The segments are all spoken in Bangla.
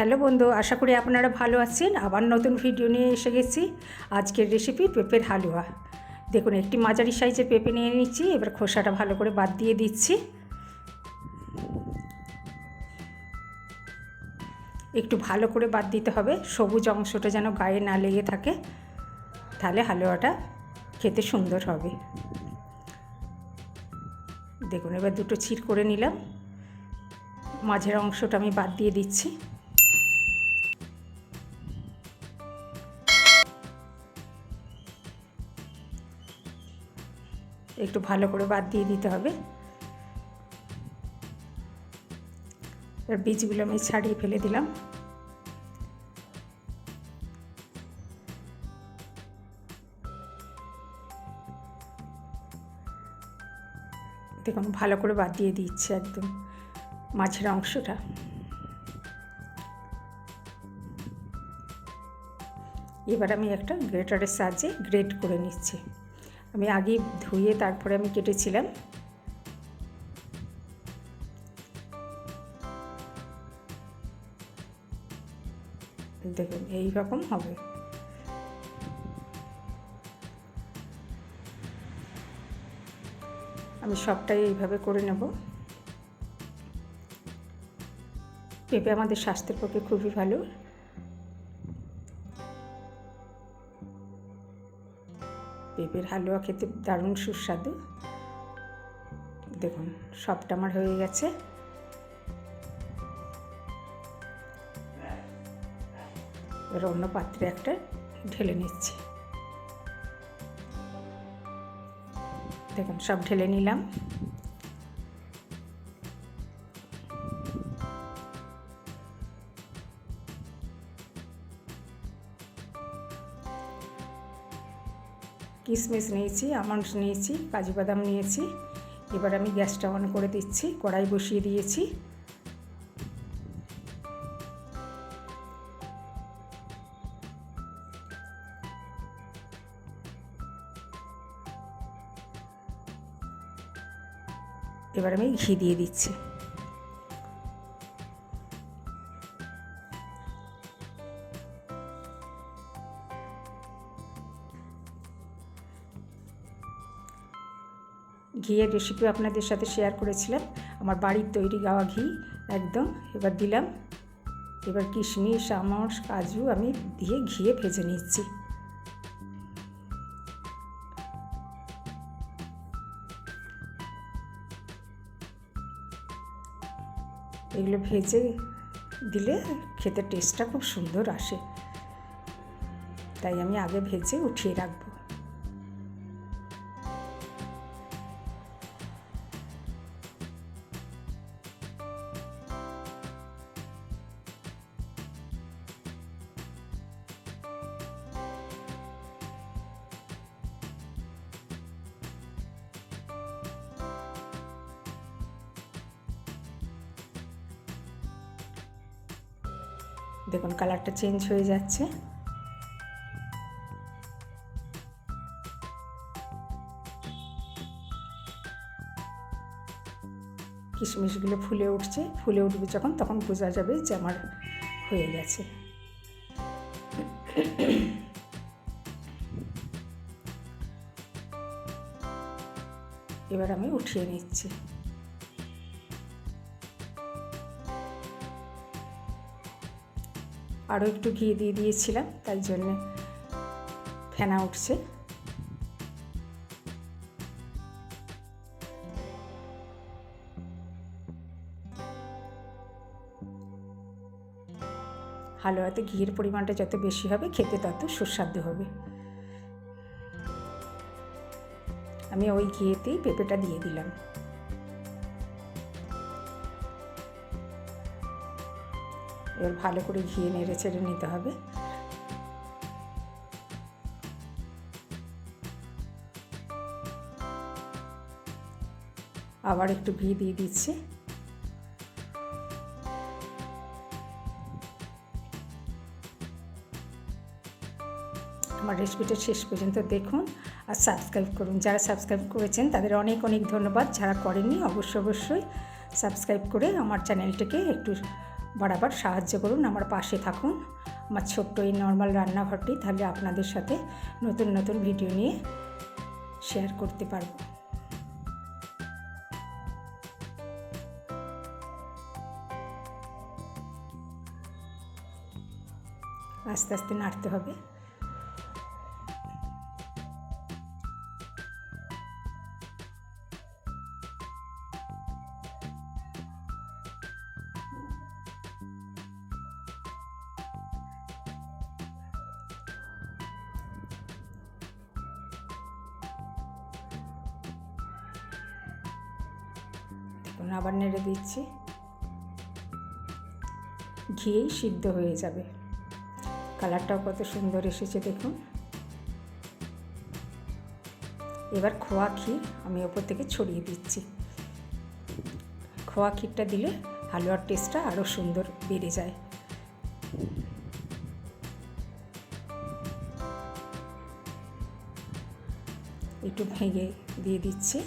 হ্যালো বন্ধু, আশা করি আপনারা ভালো আছেন। আবার নতুন ভিডিও নিয়ে এসে গেছি। আজকের রেসিপি পেঁপের হালুয়া। দেখুন, একটি মাঝারি সাইজের পেঁপে নিয়ে নিচ্ছি। এবার খোসাটা ভালো করে বাদ দিয়ে দিচ্ছি। একটু ভালো করে বাদ দিতে হবে, সবুজ অংশটা যেন গায়ে না লেগে থাকে, তাহলে হালুয়াটা খেতে সুন্দর হবে। দেখুন, এবার দুটো চির করে নিলাম। মাঝের অংশটা আমি বাদ দিয়ে দিচ্ছি। একটু ভালো করে বাদ দিয়ে দিতে হবে। এবার বীজগুলো আমি ছাড়িয়ে ফেলে দিলাম। দেখুন, ভালো করে বাদ দিয়ে দিচ্ছি একদম মাঝের অংশটা। এবার আমি একটা গ্রেটারের সাহায্যে গ্রেট করে নিচ্ছি। আমি আগে ধুয়ে তারপরে আমি কেটেছিলাম। দেখুন, এই রকম হবে। আমি সবটাই এইভাবে করে নেব। পেঁপে আমাদের স্বাস্থ্যের পক্ষে খুবই ভালো। পেঁপের হালুয়া খেতে দারুণ সুস্বাদু। দেখুন, সবটা আমার হয়ে গেছে। এবার অন্য পাত্রে একটা ঢেলে নিচ্ছি। দেখুন, সব ঢেলে নিলাম। কিশমিশ নিয়েছি, আমন্ডস নিয়েছি, কাজু বাদাম নিয়েছি। এবার আমি গ্যাসটা অন করে দিচ্ছি, কড়াই বসিয়ে দিয়েছি। এবার আমি ঘি দিয়ে দিচ্ছি। ঘিয়ের রেসিপি আপনাদের সাথে শেয়ার করেছিলাম, আমার বাড়ির তৈরি গাওয়া ঘি একদম। এবার দিলাম। এবার কিশমিশ, আমন্ড, কাজু আমি দিয়ে ঘিয়ে ভেজে নিচ্ছি। এগুলো ভেজে দিলে খেতে টেস্টটা খুব সুন্দর আসে, তাই আমি আগে ভেজে উঠিয়ে রাখবো। দেখুন, কালারটা চেঞ্জ হয়ে যাচ্ছে। কিশমিশগুলো ফুলে উঠছে, ফুলে উঠবে যখন, তখন বোঝা যাবে যে আমার হয়ে গেছে। এবার আমি উঠিয়ে নিচ্ছি। আরও একটু ঘি দিয়ে দিয়েছিলাম, তাই জন্যে ফেনা উঠছে। হালুয়াতে ঘিয়ের পরিমাণটা যত বেশি হবে, খেতে তত সুস্বাদু হবে। আমি ওই ঘিয়েতেই পেঁপেটা দিয়ে দিলাম। এবার ভালো করে ঘিয়ে নেড়ে চেড়ে নিতে হবে। আবার একটু ঘি দিয়ে দিচ্ছি। আমার রেসিপিটা শেষ পর্যন্ত দেখুন আর সাবস্ক্রাইব করুন। যারা সাবস্ক্রাইব করেছেন তাদের অনেক অনেক ধন্যবাদ। যারা করেননি অবশ্যই সাবস্ক্রাইব করে আমার চ্যানেলটাকে একটু বরাবর সাহায্য করুন, আমার পাশে থাকুন আমার ছোট্ট এই নর্মাল রান্নাঘরটি, তাহলে আপনাদের সাথে নতুন নতুন ভিডিও নিয়ে শেয়ার করতে পারব। আস্তে আস্তে নাড়তে হবে। দেখুন আবার নেড়ে দিচ্ছি, ঘিয়েই সিদ্ধ হয়ে যাবে। কালারটাও কত সুন্দর এসেছে দেখুন। এবার খোয়া ক্ষীর আমি ওপর থেকে ছড়িয়ে দিচ্ছি। খোয়া ক্ষীরটা দিলে হালুয়ার টেস্টটা আরও সুন্দর বেড়ে যায়। একটু ভেঙে দিয়ে দিচ্ছি।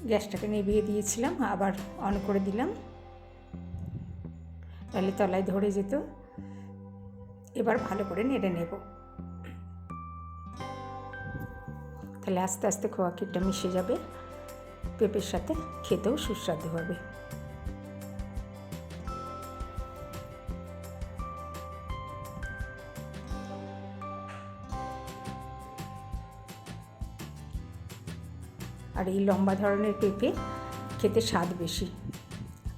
গ্যাসটাকে নিভিয়ে দিয়েছিলাম, আবার অন করে দিলাম, তাহলে তলায় ধরে যেত। এবার ভালো করে নেড়ে নেব, তাহলে আস্তে আস্তে খোয়া ক্ষীরটা মিশে যাবে পেঁপের সাথে, খেতেও সুস্বাদু হবে। আর এই লম্বা ধরনের পেঁপে খেতে স্বাদ বেশি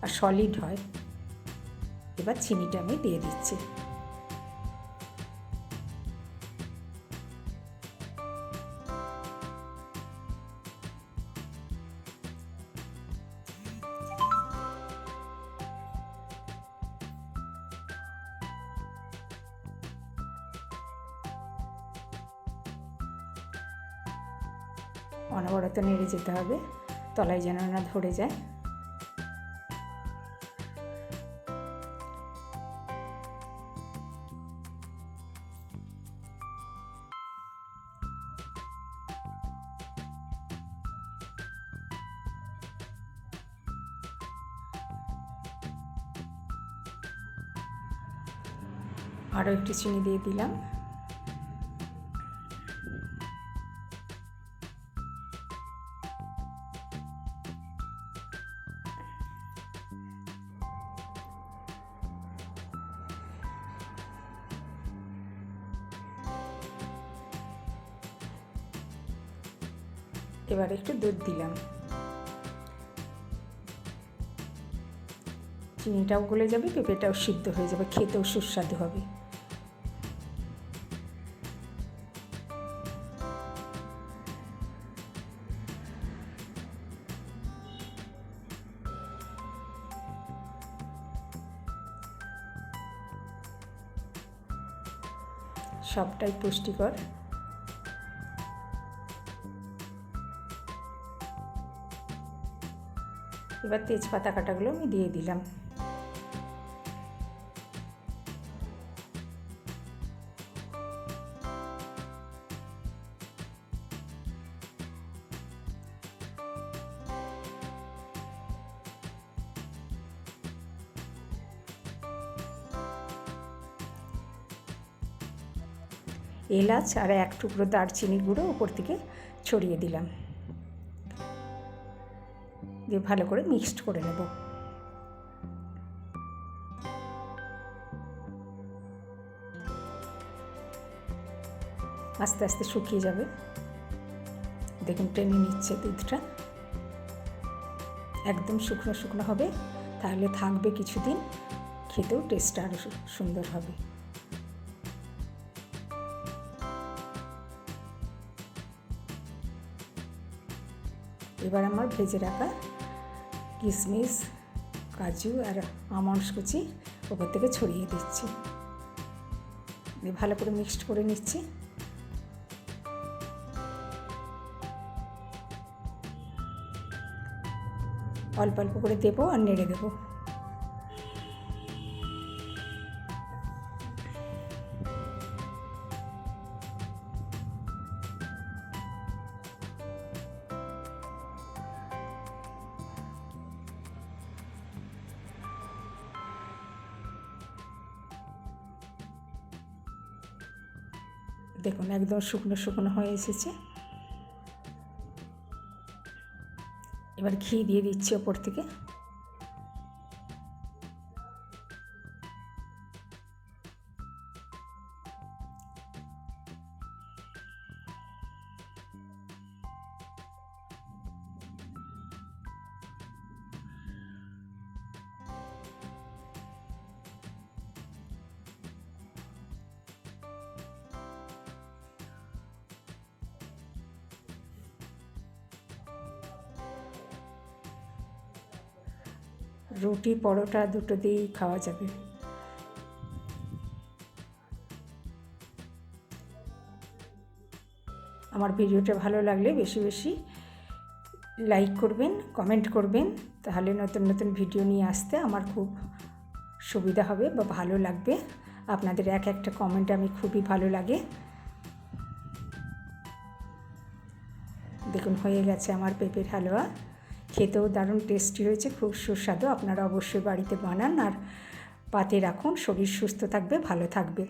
আর সলিড হয়। এবার চিনিটা আমি দিয়ে দিচ্ছি। অনবরত নেড়ে যেতে হবে, তলায় যেন না ধরে যায়। আরও একটু চিনি দিয়ে দিলাম। এবার একটু দুধ দিলাম, চিনিটাও গলে যাবে, পেঁপেটাও সিদ্ধ হয়ে যাবে, খেতেও সুস্বাদু হবে। সবটাই পুষ্টিকর। এবার তেজপাতা কাটাগুলো আমি দিয়ে দিলাম। এলাচ আর এক টুকরো দারচিনির গুঁড়ো উপর থেকে ছড়িয়ে দিলাম, দিয়ে ভালো করে মিক্সড করে নেব। আস্তে আস্তে শুকিয়ে যাবে, দেখুন টেনে নিচ্ছে দুধটা। একদম শুকনো শুকনো হবে, তাহলে থাকবে কিছুদিন, খেতেও টেস্টটা আরও সুন্দর হবে। এবার আমার ভেজে রাখা কিশমিশ, কাজু আর আমন্ডস কুচি ওপর থেকে ছড়িয়ে দিচ্ছি। ভালো করে মিক্সড করে নিচ্ছি। অল্প অল্প করে দেবো আর নেড়ে দেবো। দেখুন একদম শুকনো শুকনো হয়ে এসেছে। এবার ঘি দিয়ে দিচ্ছি ওপর থেকে। রুটি পরোটা দুটো দিয়েই খাওয়া যাবে। আমার ভিডিওটা ভালো লাগলে বেশি বেশি লাইক করবেন, কমেন্ট করবেন, তাহলে নতুন নতুন ভিডিও নিয়ে আসতে আমার খুব সুবিধা হবে বা ভালো লাগবে। আপনাদের এক একটা কমেন্ট আমি খুবই ভালো লাগে। দেখুন হয়ে গেছে আমার পেঁপের হালুয়া। খেতেও দারুণ টেস্টি হয়েছে, খুব সুস্বাদু। আপনারা অবশ্যই বাড়িতে বানান আর পাতে রাখুন। শরীর সুস্থ থাকবে, ভালো থাকবে।